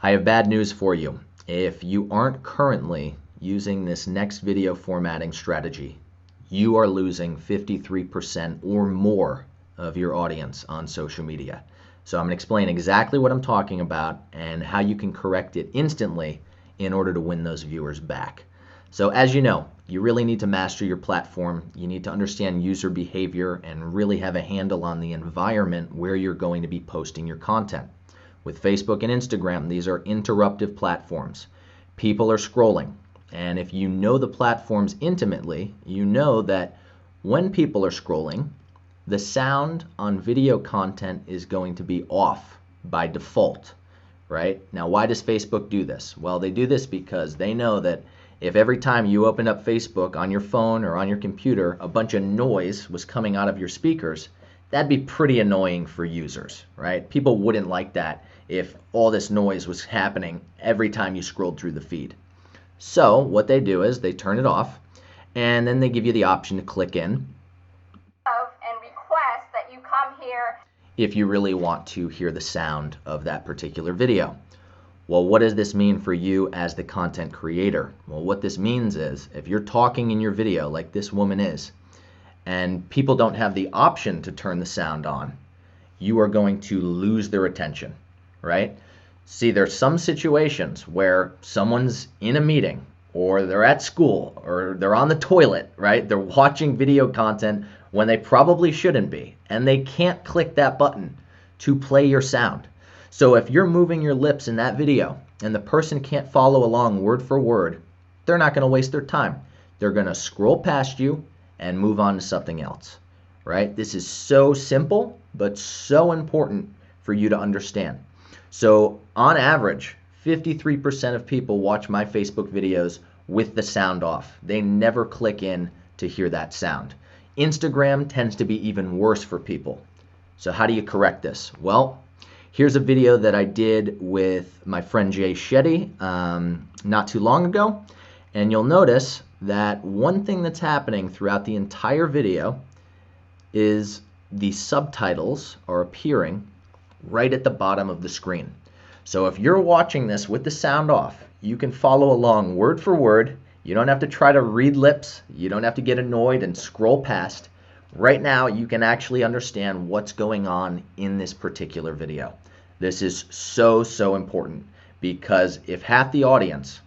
I have bad news for you. If you aren't currently using this next video formatting strategy, you are losing 53% or more of your audience on social media. So I'm going to explain exactly what I'm talking about and how you can correct it instantly in order to win those viewers back. So as you know, you really need to master your platform. You need to understand user behavior and really have a handle on the environment where you're going to be posting your content. With Facebook and Instagram, these are interruptive platforms. People are scrolling. And if you know the platforms intimately, you know that when people are scrolling, the sound on video content is going to be off by default, right? Now, why does Facebook do this? Well, they do this because they know that if every time you open up Facebook on your phone or on your computer, a bunch of noise was coming out of your speakers, that'd be pretty annoying for users, right? People wouldn't like that if all this noise was happening every time you scrolled through the feed. So what they do is they turn it off, and then they give you the option to click in and request that you come here if you really want to hear the sound of that particular video. Well, what does this mean for you as the content creator? Well, what this means is if you're talking in your video like this woman is, and people don't have the option to turn the sound on, you are going to lose their attention, right? See, there's some situations where someone's in a meeting or they're at school or they're on the toilet, right? They're watching video content when they probably shouldn't be, and they can't click that button to play your sound. So if you're moving your lips in that video and the person can't follow along word for word, they're not going to waste their time. They're going to scroll past you and move on to something else, right? This is so simple, but so important for you to understand. So on average, 53% of people watch my Facebook videos with the sound off. They never click in to hear that sound. Instagram tends to be even worse for people. So how do you correct this? Well, here's a video that I did with my friend Jay Shetty not too long ago. And you'll notice that one thing that's happening throughout the entire video is the subtitles are appearing right at the bottom of the screen. So if you're watching this with the sound off, you can follow along word for word. You don't have to try to read lips. You don't have to get annoyed and scroll past. Right now, you can actually understand what's going on in this particular video. This is so important because if half the audience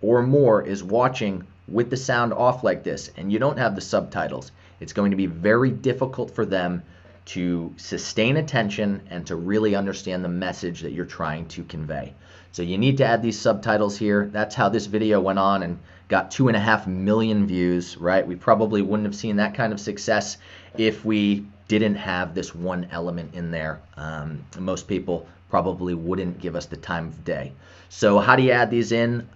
or more is watching with the sound off like this and you don't have the subtitles, it's going to be very difficult for them to sustain attention and to really understand the message that you're trying to convey. So you need to add these subtitles here. That's how this video went on and got 2.5 million views, right? We probably wouldn't have seen that kind of success if we didn't have this one element in there. Most people probably wouldn't give us the time of day. So how do you add these in?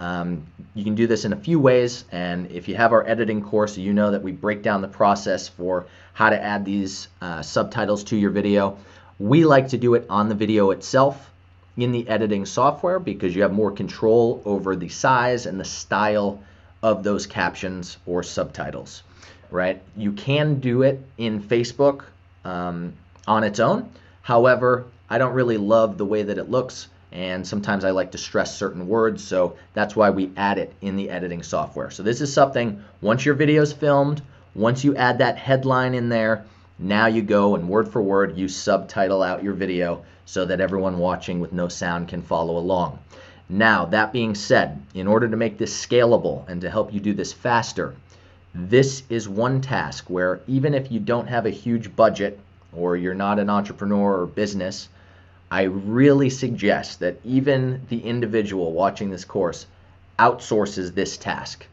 You can do this in a few ways, and if you have our editing course, you know that we break down the process for how to add these subtitles to your video. We like to do it on the video itself in the editing software because you have more control over the size and the style of those captions or subtitles, right? You can do it in Facebook on its own. However, I don't really love the way that it looks, and sometimes I like to stress certain words, so that's why we add it in the editing software. So this is something, once your video's filmed, once you add that headline in there, now you go and word for word, you subtitle out your video so that everyone watching with no sound can follow along. Now, that being said, in order to make this scalable and to help you do this faster, this is one task where even if you don't have a huge budget or you're not an entrepreneur or business, I really suggest that even the individual watching this course outsources this task.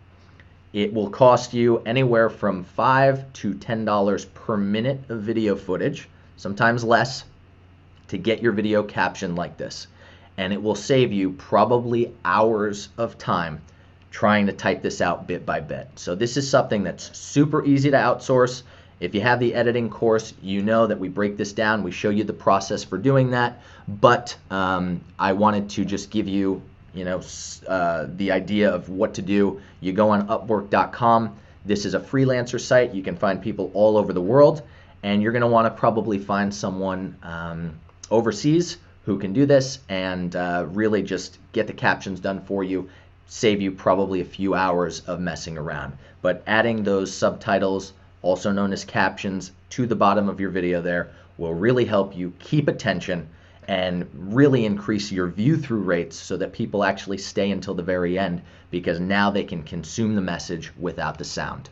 It will cost you anywhere from $5 to $10 per minute of video footage, sometimes less, to get your video captioned like this. And it will save you probably hours of time trying to type this out bit by bit. So this is something that's super easy to outsource. If you have the editing course, you know that we break this down. We show you the process for doing that. But I wanted to just give you, the idea of what to do. You go on Upwork.com. This is a freelancer site. You can find people all over the world, and you're going to want to probably find someone overseas who can do this and really just get the captions done for you, save you probably a few hours of messing around. But adding those subtitles, also known as captions, to the bottom of your video there will really help you keep attention and really increase your view through rates so that people actually stay until the very end, because now they can consume the message without the sound.